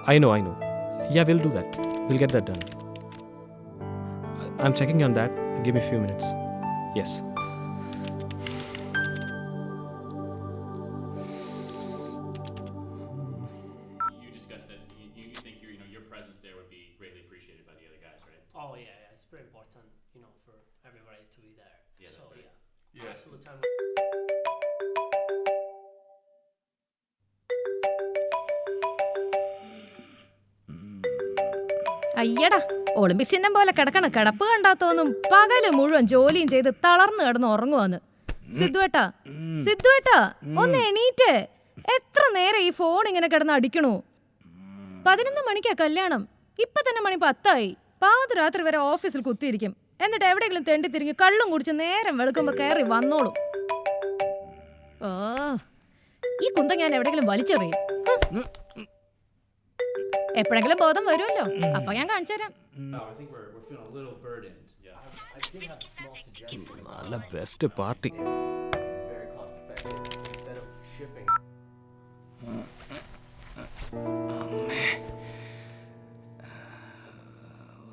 I know. Yeah, we'll do that. We'll get that done. I'm checking on that. Give me a few minutes. Yes. You discussed that you think your presence there would be greatly appreciated by the other guys, right? Oh yeah, it's very important, for everybody to be there. Yeah, So that's right. yeah. So the time. അയ്യടാ, Olympics ചിഹ്നം പോലെ കിടക്കണം. കിടപ്പ് കണ്ടാത്തോന്നും പകല് മുഴുവൻ ജോലിയും ചെയ്ത് തളർന്നു കിടന്ന് ഉറങ്ങുവാന്ന്. സിദ്ധുവേട്ടാ ഒന്ന് എണീറ്റ്. എത്ര നേരം ഈ ഫോൺ ഇങ്ങനെ കിടന്ന് അടിക്കണു? 11 മണിക്കാ കല്യാണം. ഇപ്പൊ തന്നെ മണി 10 പാതിരാത്രി വരെ ഓഫീസിൽ കുത്തിയിരിക്കും. എന്നിട്ട് എവിടെയെങ്കിലും തെണ്ടി തിരിഞ്ഞ് കള്ളും കുടിച്ച് നേരം വെളുക്കുമ്പോ കയറി വന്നോളും. ഓ, ഈ കുന്തം ഞാൻ എവിടെയെങ്കിലും വലിച്ചെറിയും. എപ്പോഴെങ്കിലും ബോധം വരുമല്ലോ, അപ്പൊ ഞാൻ കാണിച്ചു തരാം. നല്ല ബെസ്റ്റ് പാർട്ടി.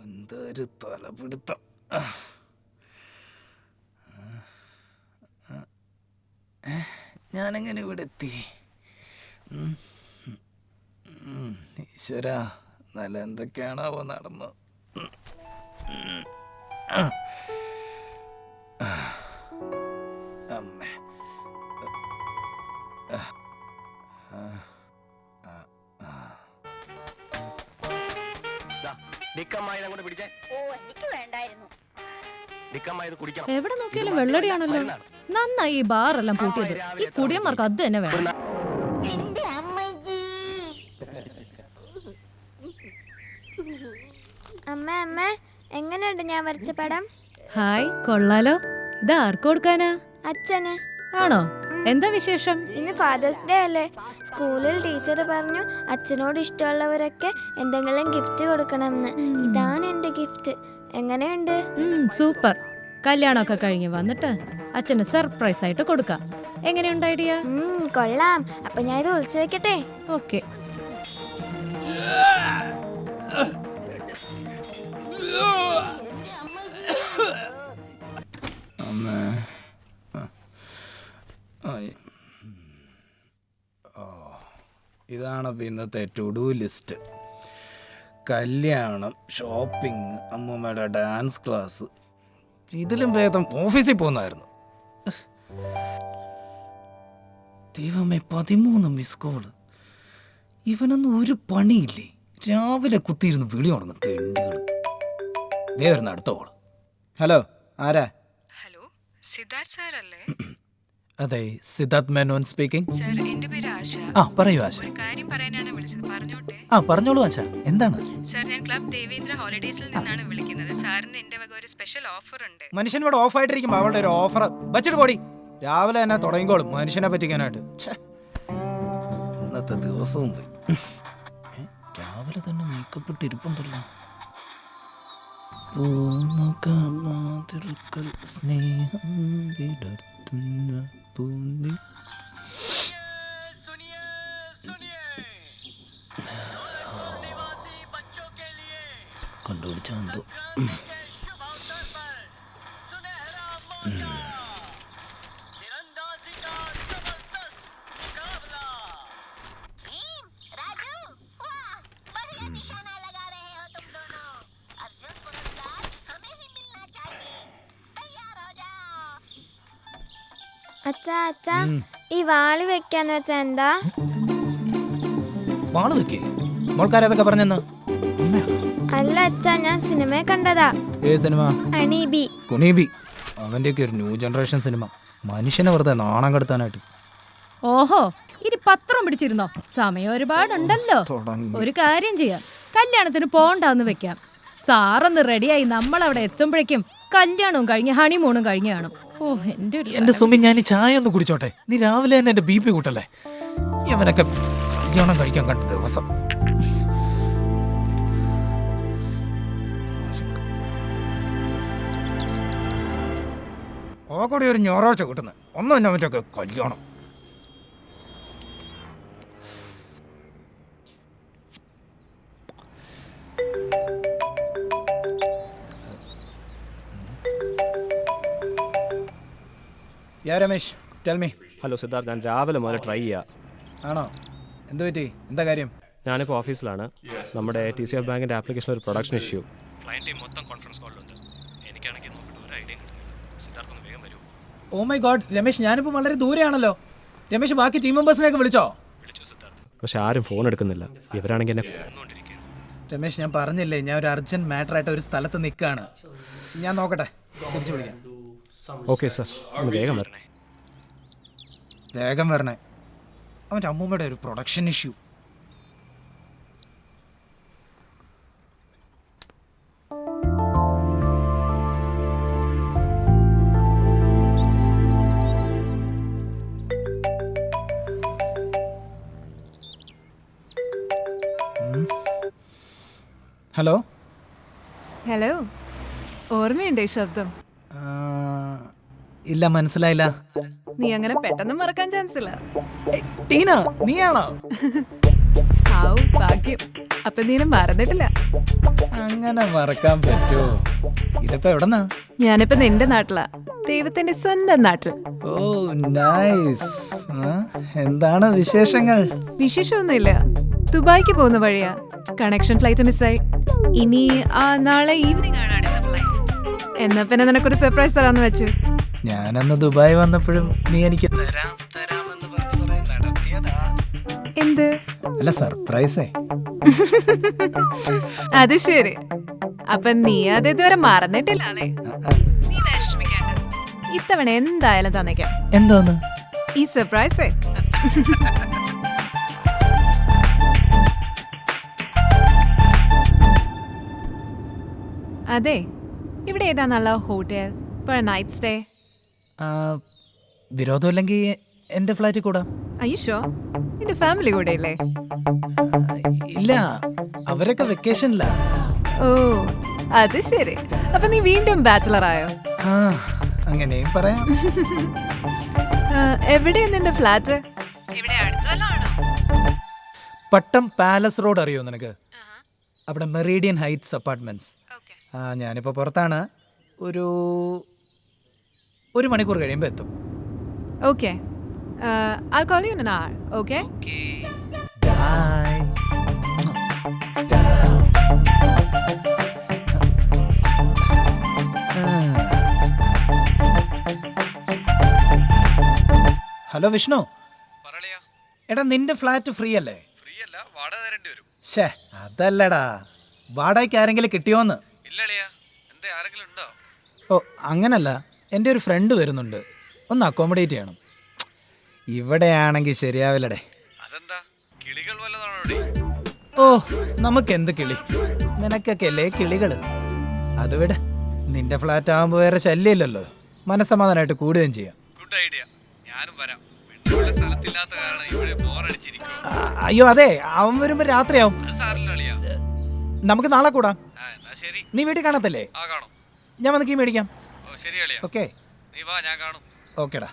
എന്തൊരു തലപിടുത്തം. ഞാനെങ്ങനെ ഇവിടെ എത്തി? ഈശ്വരാ, നല്ല എന്തൊക്കെയാണാവോ നടന്നു. അമ്മേ, എവിടെ നോക്കിയാലും വെള്ളടിയാണല്ലോ. നന്നായി ഈ ബാറെല്ലാം പൂട്ടിയത്. ഈ കുടിയന്മാർക്ക് അത് തന്നെ വേണം. അമ്മ എങ്ങനെയുണ്ട് ഞാൻ വരച്ച പടം? ഹായ്, കൊള്ളാലോ. ഇത് ആർക്ക് കൊടുക്കാനാ? അച്ഛന്. ആണോ? എന്താ വിശേഷം? ഇന്ന് ഫാദേഴ്സ് ഡേ അല്ലേ? സ്കൂളിൽ ടീച്ചർ പറഞ്ഞു അച്ഛനോട് ഇഷ്ടമുള്ളവരൊക്കെ എന്തെങ്കിലും ഗിഫ്റ്റ് കൊടുക്കണമെന്ന്. ഇതാണ് എന്റെ ഗിഫ്റ്റ്. എങ്ങനെയുണ്ട്? സൂപ്പർ. കല്യാണമൊക്കെ കഴിഞ്ഞ് വന്നിട്ട് അച്ഛന് സർപ്രൈസ് ആയിട്ട് കൊടുക്കാം. എങ്ങനെയുണ്ട് ഐഡിയ? കൊള്ളാം. അപ്പൊ ഞാൻ ഇത് ഒളിച്ചു വെക്കട്ടെ? ഓക്കെ. ഇതാണ് ഇന്നത്തെ ടു ഡു ലിസ്റ്റ്. കല്യാണം, ഷോപ്പിംഗ്, അമ്മൂമ്മയുടെ ഡാൻസ് ക്ലാസ്. ഇതിലും ഭേദം ഓഫീസിൽ പോകുന്നായിരുന്നു. ദൈവമേ, 13 മിസ് കോള്. ഇവനൊന്നും ഒരു പണിയില്ലേ? രാവിലെ കുത്തിയിരുന്ന് വിളി തുടങ്ങും തെണ്ടികൾ. ദേ വരുന്ന അടുത്ത കോള്. ഹലോ, ആരാ? ഹലോ, സിദ്ധാർത്ഥ് സാർ അല്ലേ? അതെ, സിദ്ധാർത്ഥ് മേനോൻ സ്പീക്കിംഗ്. സർ, എന്റെ പേര് ആശ. പറയൂ ആശ. ഒരു കാര്യം പറയാനാണ് വിളിച്ചത്, പറഞ്ഞോട്ടെ? പറഞ്ഞോളൂ ആശ, എന്താണ്? സർ, ഞാൻ ക്ലബ് ദേവേന്ദ്ര ഹോളിഡേസിൽ നിന്നാണ് വിളിക്കുന്നത്. സാറിന് എന്റെ വക ഒരു സ്പെഷ്യൽ ഓഫർ ഉണ്ട്. മനുഷ്യനോട് ഓഫ് ആയിട്ടിരിക്കുമ്പോ അവളുടെ ഒരു ഓഫർ വെച്ചിട്ട് പോടി. രാവിലെ തന്നെ തുടങ്ങിക്കോളും മനുഷ്യനെ പറ്റിക്കാനായിട്ട്. ഇന്നത്തെ ദിവസവും പോയി. രാവിലെ തന്നെ മേക്കപ്പ് ഇട്ട് ഇരിപ്പുണ്ടല്ലോ. സ്നേഹം വിടർത്തുന്ന പൂന്തി. കണ്ടുപിടിച്ചോ എന്തോ. അച്ഛാ, ഈ വാള് വെക്കാന്ന് വെച്ചാ എന്താ? വാള് വെക്കേ? മോൾക്കാരതൊക്കെ പറഞ്ഞെന്നാ? അല്ല അച്ഛാ, ഞാൻ സിനിമയെ കണ്ടതാ. ഏ സിനിമ? അണീബി. കുണീബി. അവന്റെയൊക്കെ ഒരു ന്യൂ ജനറേഷൻ സിനിമ. മനുഷ്യനെ വെറുതെ നാണം കെടുത്താനായിട്ട്. ഓഹോ, ഇനി പത്രം പിടിച്ചിരുന്നോ? സമയം ഒരുപാടുണ്ടല്ലോ. ഒരു കാര്യം ചെയ്യാം, കല്യാണത്തിന് പോണ്ടാന്ന് വെക്കാം. സാറൊന്ന് റെഡിയായി നമ്മളവിടെ എത്തുമ്പോഴേക്കും കല്യാണവും കഴിഞ്ഞ് ഹണിമൂണും കഴിഞ്ഞ് കാണും. ഓ, എന്റെ സുമി, ഞാൻ ചായ ഒന്ന് കുടിച്ചോട്ടെ? നീ രാവിലെ തന്നെ എന്റെ BP കൂട്ടല്ലേ? ഇവനൊക്കെ കല്യാണം കഴിക്കാൻ കണ്ട ദിവസം. ഓക്കൂടി ഒരു ഞായറാഴ്ച കിട്ടുന്നത് ഒന്നും എന്നെ മറ്റൊക്കെ കല്യാണം. Yeah Ramesh tell me. Hello Siddharth, ഞാൻ രാവിലെ മുതൽ ട്രൈ ചെയ്യാം. ആണോ? എന്ത് പറ്റി? എന്താ കാര്യം? ഞാനിപ്പോൾ ഓഫീസിലാണ്. നമ്മുടെ TCF ബാങ്കിൻ്റെ ആപ്ലിക്കേഷൻ ഒരു പ്രൊഡക്ഷൻ ഇഷ്യൂ. ക്ലയൻറ്റ് ടീം മൊത്തം കോൺഫറൻസ് കോളിലുണ്ട്. എനിക്കാണെങ്കിൽ നോക്കിയിട്ട് ഒരു ഐഡിയ കിട്ടുന്നില്ല. സിദ്ധാർത്ഥ് ഒന്ന് വേഗം വരുമോ? ഓ മൈ ഗോഡ് രമേശ്, ഞാനിപ്പോൾ വളരെ ദൂരെയാണല്ലോ. രമേശ് ബാക്കി ടീം മെമ്പേഴ്സിനെയൊക്കെ വിളിച്ചോ? വിളിച്ചു സിദ്ധാർത്ഥ്, പക്ഷെ ആരും ഫോൺ എടുക്കുന്നില്ല. ഇവരാണെങ്കിൽ എന്നെ കൊന്നുകൊണ്ടിരിക്കുകയാണ്. രമേശ്, ഞാൻ പറഞ്ഞില്ലേ ഞാൻ ഒരു അർജന്റ് മാറ്റർ ആയിട്ട് ഒരു സ്ഥലത്ത് നിൽക്കുകയാണ്. ഞാൻ നോക്കട്ടെ, തിരിച്ചു വിളിക്കാം. ഓക്കെ സാർ, ഒന്ന് വേഗം വരണേ. വേഗം വരണേ. അവൻ്റെ അമ്മൂമ്മയുടെ ഒരു പ്രൊഡക്ഷൻ ഇഷ്യൂ. ഹലോ. ഹലോ, ഓർമ്മയുണ്ടോ ഈ ശബ്ദം? ഇല്ല, മനസ്സിലായില്ല. നീ അങ്ങനെ പെട്ടെന്ന് മറക്കാൻ ചാൻസ് ഇല്ല. ടീന, നീയാണോ? ഹാവ് ഭാഗ്യം, അപ്പൊ നീനെ മറന്നിട്ടില്ല. അങ്ങനെ മറക്കാൻ പറ്റുമോ? ഇതിപ്പോ എവിടെന്നാ? ഞാനിപ്പോ നിന്റെ നാട്ടിലാ, ദൈവത്തിന്റെ സ്വന്തം നാട്ടിൽ. ഓ നൈസ്. എന്താണ് വിശേഷങ്ങൾ? വിശേഷമൊന്നുമില്ല, ദുബായിക്ക് പോകുന്ന വഴിയാ. കണക്ഷൻ ഫ്ലൈറ്റ് മിസ്സായി. ഇനി നാളെ ഈവനിങ് ആണ് അടുത്ത ഫ്ലൈറ്റ്. എന്നാ പിന്നെ നിനക്കൊരു സർപ്രൈസ് തരാന്ന് വെച്ചു. ഞാനന്ന് ദുബായ് വന്നപ്പോഴും നീ എനിക്ക് തരാമെന്ന് പറഞ്ഞു കുറെ നടത്തിയതാ. എന്ത്? അല്ല, സർപ്രൈസേ. അത് ശരി, അപ്പൊ നീ അത് ഇതുവരെ മറന്നിട്ടില്ല അല്ലേ? നീ വിഷമിക്കണ്ട, ഇത്തവണ എന്തായാലും തന്നേക്കാം. എന്തോന്ന്? ഈ സർപ്രൈസേ. അതെ, ഇവിടെ ഏതാ നല്ല hotel for a night stay? വിരോധമില്ലെങ്കിൽ എന്റെ ഫ്ലാറ്റിൽ കൂടാം. അയ്യോ, നിന്റെ ഫാമിലി കൂടെ ഇല്ലേ? ഇല്ല, അവരൊക്കെ വെക്കേഷനിലാ. ഓ അത് ശരി, അപ്പൊ നീ വീണ്ടും ബാച്ചിലർ ആയോ? അങ്ങനെയും പറയാം. എവിടെയാ നിന്റെ ഫ്ലാറ്റ്? ഇവിടെ അടുത്തല്ലോ? പട്ടം പാലസ് റോഡ് അറിയോ നിനക്ക്? അവിടെ മെറീഡിയൻ ഹൈറ്റ്സ് അപ്പാർട്ട്മെന്റ്സ്. ഞാനിപ്പോ പുറത്താണ്. ഒരു മണിക്കൂർ കഴിയുമ്പോൾ എത്തും. Okay, I'll call you in an hour, okay? Bye. Hello Vishnu. എടാ, നിന്റെ ഫ്ലാറ്റ് ഫ്രീ അല്ലേ? ഷേ, അതല്ലടാ, വാടകയ്ക്ക് ആരെങ്കിലും കിട്ടിയോന്ന്? ഓ അങ്ങനല്ല, എൻ്റെ ഒരു ഫ്രണ്ട് വരുന്നുണ്ട്, ഒന്ന് അക്കോമഡേറ്റ് ചെയ്യണം. ഇവിടെയാണെങ്കിൽ ശരിയാവില്ലടേ. ഓ നമുക്കെന്ത് കിളി, നിനക്കൊക്കെ അല്ലേ കിളികള്. അത് വിട്, നിന്റെ ഫ്ലാറ്റ് ആകുമ്പോൾ വേറെ ശല്യമില്ലല്ലോ, മനസ്സമാധാനമായിട്ട് കൂടുകയും ചെയ്യാം. അയ്യോ അതെ, അവൻ വരുമ്പോ രാത്രിയാവും. നമുക്ക് നാളെ കൂടാം. നീ വീട്ടിൽ കാണത്തില്ലേ? ഞാൻ വന്ന് കീ മേടിക്കാം. ഓക്കെ ഓക്കേടാ.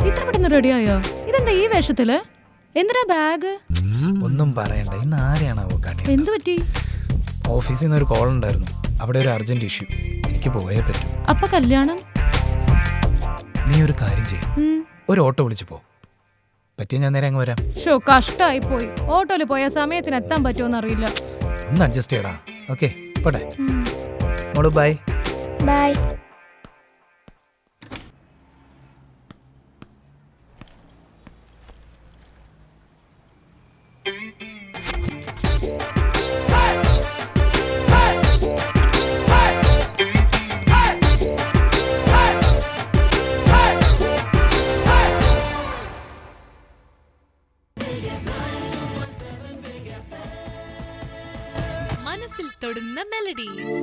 ഇത്ര പെട്ടെന്ന് റെഡിയായോ? ഇതെന്താ ഈ വേഷത്തില്? എന്തിനാ ബാഗ്? ഒന്നും പറയണ്ട, ഇന്ന് ആരെയാണാവോ കാണി. എന്തു പറ്റി? ഓഫീസിൽ നിന്ന് ഒരു കോൾ ഉണ്ടായിരുന്നു, അവിടെ ഒരു അർജന്റ് ഇഷ്യൂ, എനിക്ക് പോയേ പറ്റൂ. അപ്പൊ കല്യാണം? നീ ഒരു കാര്യം ചെയ്യും, ഒരു ഓട്ടോ വിളിച്ചു പോ. പറ്റിയ ഞാൻ നേരെ അങ്ങ് വരാം. ഷോ, കഷ്ടായി പോയി. ഓട്ടോയിൽ പോയ സമയത്തിന് എത്താൻ പറ്റുമോന്ന് അറിയില്ല. ഒന്ന് അഡ്ജസ്റ്റ് ചെയ്യടാ. ഓക്കെ പോട്ടെ മോളു. Bye bye. മനസ്സിൽ തൊടുന്ന മെലഡീസ്.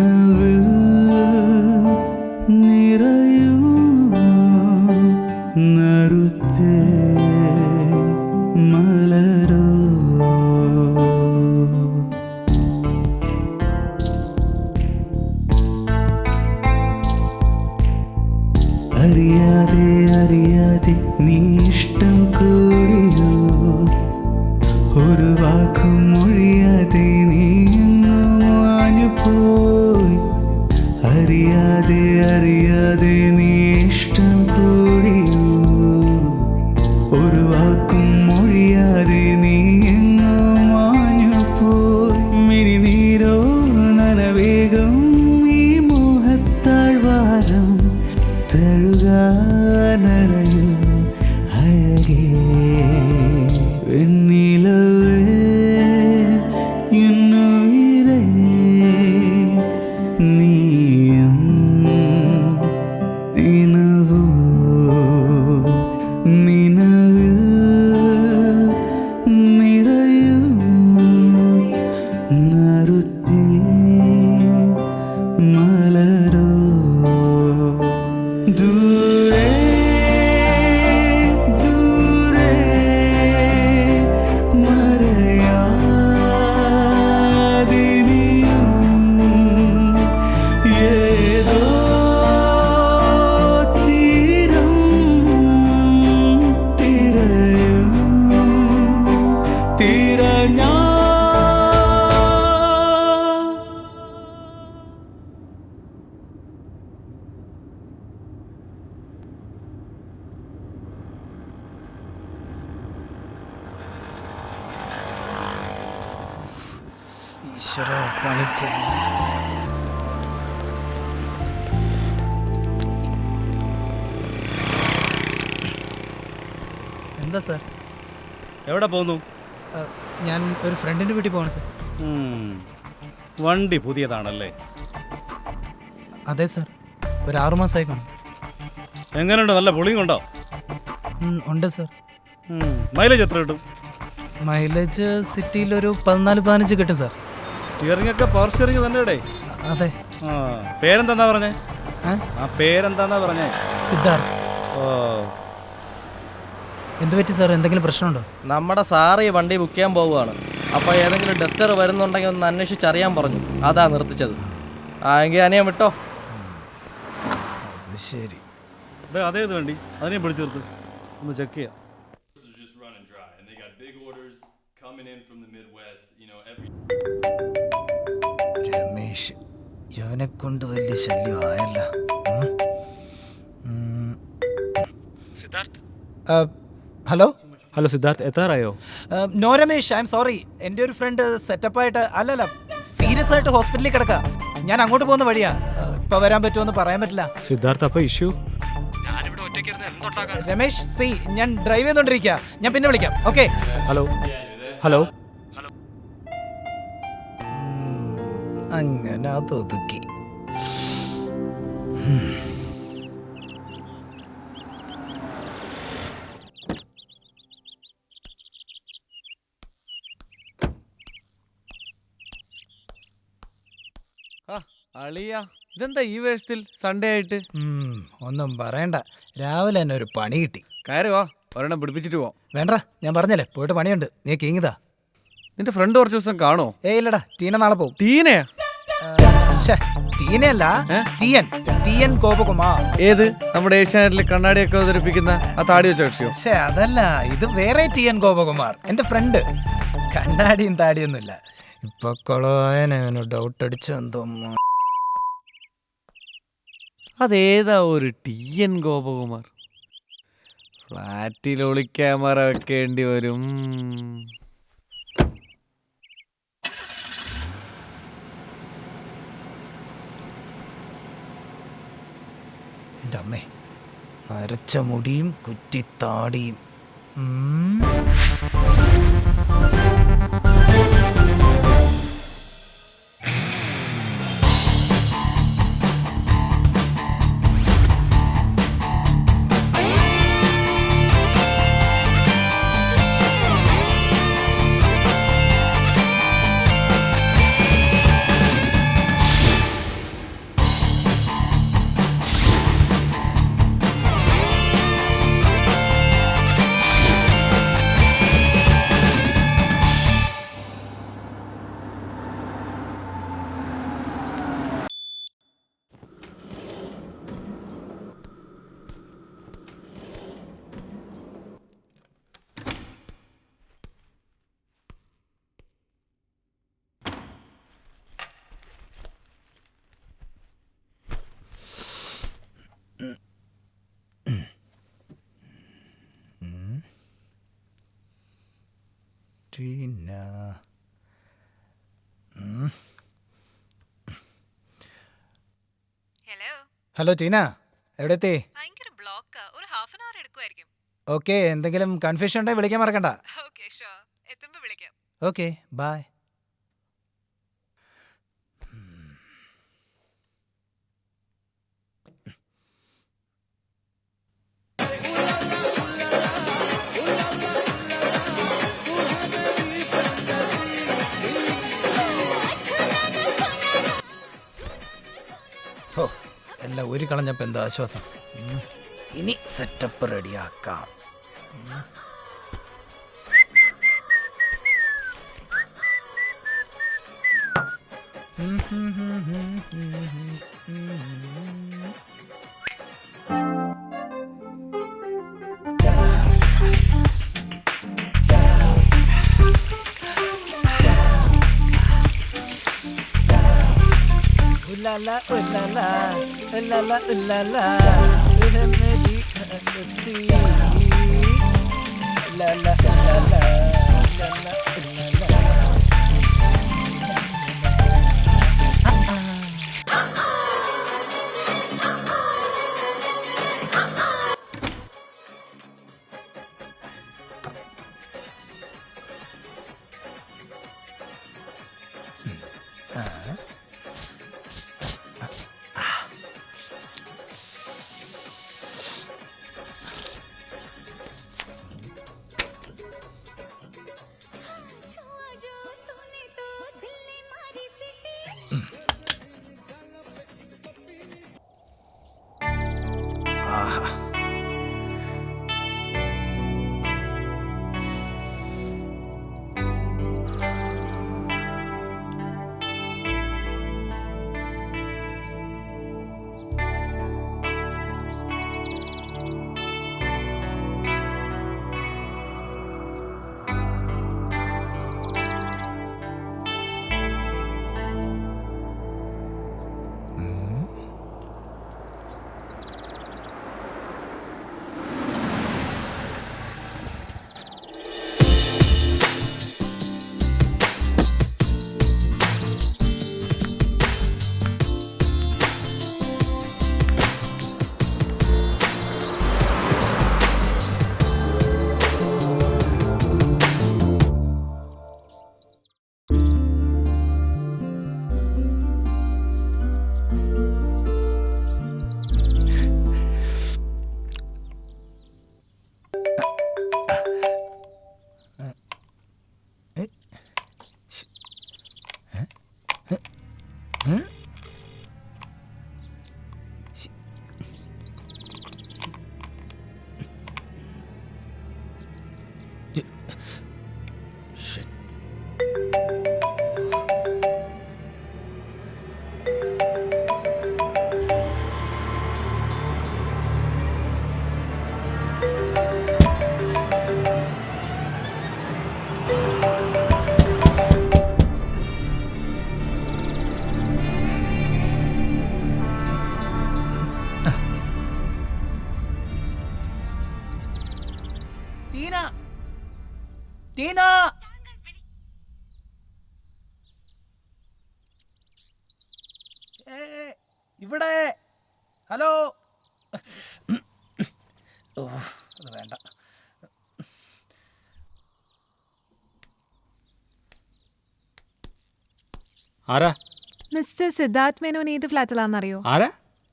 നിനവിൽ നിറയും നറുത്തേ മലരോ. അറിയാതെ അറിയാതെ നീ ഇഷ്ടം കൂടിയോ, ഒരു വാക്കും മൊഴിയാതെ നീ മാഞ്ഞു പോയി. അറിയാതെ അറിയാതെ നീ ഇഷ്ടം കൂടിയോ, ഒരു വാക്കും മൊഴിയാതെ നീ മാഞ്ഞു പോയി. മിഴിനീരോ നനവേഗം ഈ മോഹത്താഴ്വാരം തഴുകാനടയോ അഴകേ. വെണ്ണിലവേ എന്നുയിരേ നീയും നിനവോ, നിനവിൽ നിറയും നറുത്തേ മലരോ. ദൂരെ ദൂരെ മറയാതിനിയും ഏതോ തീരം തിരയും തിരഞ്ഞാ. ഈശ്വര പണിപ്പോ. എന്താ സാർ? എവിടെ പോകുന്നു? ഞാൻ ഒരു ഫ്രണ്ടിൻ്റെ വീട്ടിൽ പോകണം സാർ. വണ്ടി പുതിയതാണല്ലേ? അതെ സാർ, ഒരു 6 മാസമായി കാണും. എങ്ങനെയുണ്ട്? നല്ല പൊളിയും ഉണ്ടോ? ഉണ്ട് സാർ. മൈലേജ് എത്ര കിട്ടും? മൈലേജ് സിറ്റിയിൽ ഒരു 14-15 കിട്ടും സാർ. സ്റ്റിയറിംഗ് ഒക്കെ പവർ സ്റ്റിയറിംഗ് തന്നെ ഇടേ? അതെ. പേരെന്താ പറഞ്ഞേ? ആ പേരെന്താന്നാ പറഞ്ഞേ? സിദ്ധാർത്ഥ്. ഓ, എന്ത് പറ്റി സാർ? എന്തെങ്കിലും പ്രശ്നമുണ്ടോ? നമ്മുടെ സാറ് ഈ വണ്ടി ബുക്ക് ചെയ്യാൻ പോവുകയാണ്. അപ്പോൾ ഏതെങ്കിലും ഡസ്റ്റർ വരുന്നുണ്ടെങ്കിൽ ഒന്ന് അന്വേഷിച്ചറിയാൻ പറഞ്ഞു. അതാ നിർത്തിച്ചത്. എങ്കിൽ അനിയൻ വിട്ടോ. അത് ശരി. അതേത് വണ്ടി? അതിനെ പിടിച്ചെടുത്ത് ഒന്ന് ചെക്ക് ചെയ്യാം. രമേശ്, ഇവനെ കൊണ്ട് വലിയ ശല്യമായല്ല. സിദ്ധാർത്ഥ്. ഹലോ ഹലോ സിദ്ധാർത്ഥ്, എത്താറായോ? No Ramesh, I am sorry. എൻ്റെ ഒരു ഫ്രണ്ട് സെറ്റപ്പായിട്ട് അല്ലല്ല സീരിയസ് ആയിട്ട് ഹോസ്പിറ്റലിൽ കിടക്കുക. ഞാൻ അങ്ങോട്ട് പോകുന്ന വഴിയാ. ഇപ്പൊ വരാൻ പറ്റുമോ പറയാൻ പറ്റില്ല. സിദ്ധാർത്ഥ്, അപ്പോൾ ഇഷ്യൂ? രമേശ് സി, ഞാൻ ഡ്രൈവ് ചെയ്തോണ്ടിരിക്കുക. ഞാൻ പിന്നെ വിളിക്കാം. ഓക്കെ. Hello hello. അങ്ങനെ അതൊതുക്കി. അളിയ, ഇതെന്താ ഈ വേഷത്തിൽ സൺഡേ ആയിട്ട്? ഒന്നും പറയണ്ട, രാവിലെ തന്നെ ഒരു പണി കിട്ടി. കയറുവാ, ഒരെണ്ണം പിടിപ്പിച്ചിട്ട് പോവാം. വേണ്ട, ഞാൻ പറഞ്ഞല്ലേ പോയിട്ട് പണിയുണ്ട്. നീ കീങ്ങിതാ. നിന്റെ ഫ്രണ്ട് കുറച്ച് ദിവസം കാണോ? ഇല്ലടാ, ടീന നാളെ പോകും. ടീനയാ? ടീനയല്ല, ടി.എൻ. ഗോപകുമാർ. ഏത്? നമ്മുടെ ഏഷ്യാനെറ്റിൽ കണ്ണാടിയൊക്കെ അവതരിപ്പിക്കുന്ന ആ താടി വെച്ച കക്ഷിയോ? അതല്ല, ഇത് വേറെ ടി.എൻ. ഗോപകുമാർ, എന്റെ ഫ്രണ്ട്. കണ്ണാടിയും താടിയൊന്നുമില്ല. ഇപ്പൊ കൊളവായനു ഡൗട്ട് അടിച്ചു എന്തോ. അതേതാ ഒരു ടി.എൻ. ഗോപകുമാർ? ഫ്ലാറ്റിൽ ഒളിക്യാമറ വെക്കേണ്ടി വരും. എൻ്റെ അമ്മേ, നരച്ച മുടിയും കുറ്റിത്താടിയും. ടീന. ഹലോ. ഹലോ ടീന, എവിടെ എത്തി? ഭയങ്കര ബ്ലോക്കാ. ഒരു ഹാഫ് ആൻ അവർ എടുക്കുമായിരിക്കും. ഓക്കെ, എന്തെങ്കിലും കൺഫ്യൂഷൻ ഉണ്ടെങ്കിൽ വിളിക്കാൻ മറക്കണ്ട. Okay sure. എത്തുമ്പോൾ വിളിക്കാം. Okay, by. ഓ, എല്ലാം ഒരു കളഞ്ഞപ്പോൾ എന്തോ ആശ്വാസം. ഇനി സെറ്റപ്പ് റെഡിയാക്കാം. Ulala, ulala, ulala, ulala, ulala, ulala, ulala, ulala. Tina, ഇവിടെ. ഹലോ. ഓ, അത് വേണ്ട. ആരാ? മിസ്റ്റർ സിദ്ധാർത്ഥ് മേനോൻ ഏത് ഫ്ലാറ്റിലാണെന്നറിയോ? ആരാ?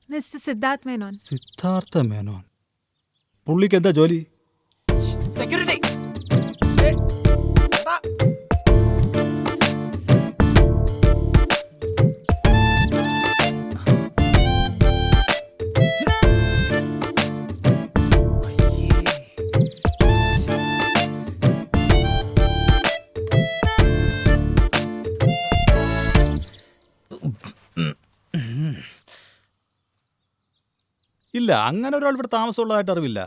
മിസ്റ്റർ സിദ്ധാർത്ഥ് മേനോൻ. സിദ്ധാർത്ഥ മേനോൻ. പുള്ളിക്ക് എന്താ ജോലി? സെക്യൂരിറ്റി. ഇല്ല, അങ്ങനെ ഒരാൾ ഇവിടെ താമസമുള്ളതായിട്ട് അറിവില്ല.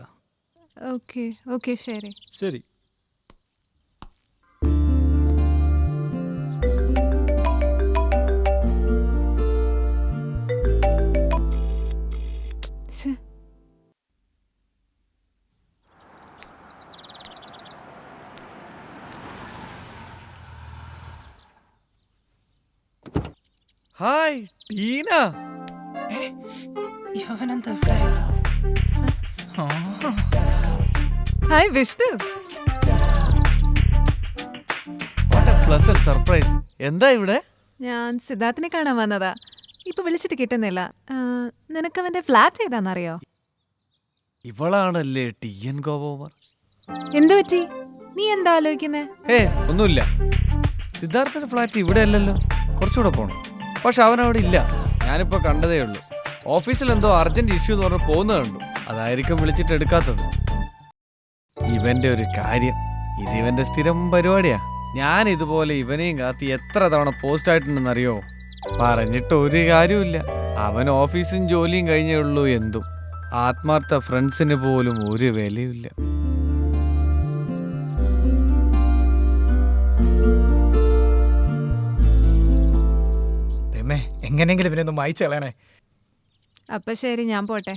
ഓക്കെ ഓക്കെ, ശരി ശരി. ഹായ് ടീന. ഇവനെന്താ ഇവിടെ? ആ. ഹായ് വിഷ്ണു. Pleasant surprise. എന്താ ഇവിടെ? ഞാൻ സിദ്ധാർത്ഥിനെ കാണാൻ വന്നതാ. ഇപ്പൊ വിളിച്ചിട്ട് കിട്ടുന്നില്ല. നിനക്ക് അവന്റെ ഫ്ലാറ്റ് ഏതാണെന്നറിയോ? ഇവളാണല്ലേ ടി.എൻ. ഗോപകുമാർ? എന്ത് പറ്റി? നീ എന്താ ആലോചിക്കുന്നേ? ഒന്നുമില്ല. സിദ്ധാർത്ഥന്റെ ഫ്ലാറ്റ് ഇവിടെ അല്ലല്ലോ, കുറച്ചുകൂടെ പോണം. പക്ഷെ അവൻ അവിടെ ഇല്ല. ഞാനിപ്പോ കണ്ടതേ ഉള്ളൂ. ഓഫീസിൽ എന്തോ അർജന്റ് ഇഷ്യൂ എന്ന് പറഞ്ഞ് പോകുന്നത് കണ്ടു. അതായിരിക്കും വിളിച്ചിട്ട് എടുക്കാത്തത്. ഇവന്റെ ഒരു കാര്യം, ഇത് ഇവന്റെ സ്ഥിരം പരിപാടിയാ. ഞാൻ ഇതുപോലെ ഇവനെയും കാത്തി എത്ര തവണ പോസ്റ്റ് ആയിട്ടുണ്ടെന്നറിയോ? പറഞ്ഞിട്ട് ഒരു കാര്യമില്ല. അവൻ ഓഫീസും ജോലിയും കഴിഞ്ഞേ ഉള്ളൂ. എന്തും ആത്മാർത്ഥ ഫ്രണ്ട്സിന് പോലും ഒരു വിലയില്ല. എങ്ങനെയെങ്കിലും ഇവനെ ഒന്ന് മായിച്ചു കളയണേ. അപ്പൊ ശരി, ഞാൻ പോട്ടെ.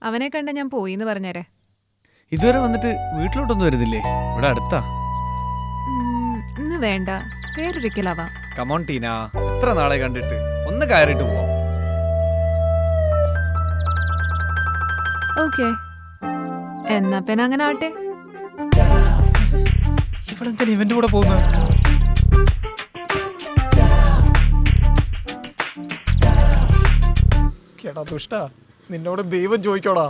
അവനെ കണ്ട ഞാൻ പോയിന്ന് പറഞ്ഞേരെ. ഇതുവരെ വന്നിട്ട് വീട്ടിലോട്ടൊന്നും വരുന്നില്ലേ? ഇവിടെ അടുത്താ. ഇന്ന് വേണ്ട, വേറൊരിക്കലാവാം. കമോൺ ടീന, എത്ര നാളെ കണ്ടിട്ട്, ഒന്ന് കയറിയിട്ട് പോവാം. ഓക്കെ, എന്നാ പിന്നെ അങ്ങനെ ആട്ടെ. ഇവളെന്താ ഇവന്റെ കൂടെ പോകുന്നത്? കേടാ ദുഷ്ട, നിന്നോട് ദൈവം ചോദിക്കോടാ.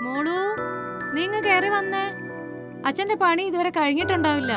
മോളു, നീങ്ങ് കയറി വന്നേ. അച്ഛന്റെ പണി ഇതുവരെ കഴിഞ്ഞിട്ടുണ്ടാവില്ല.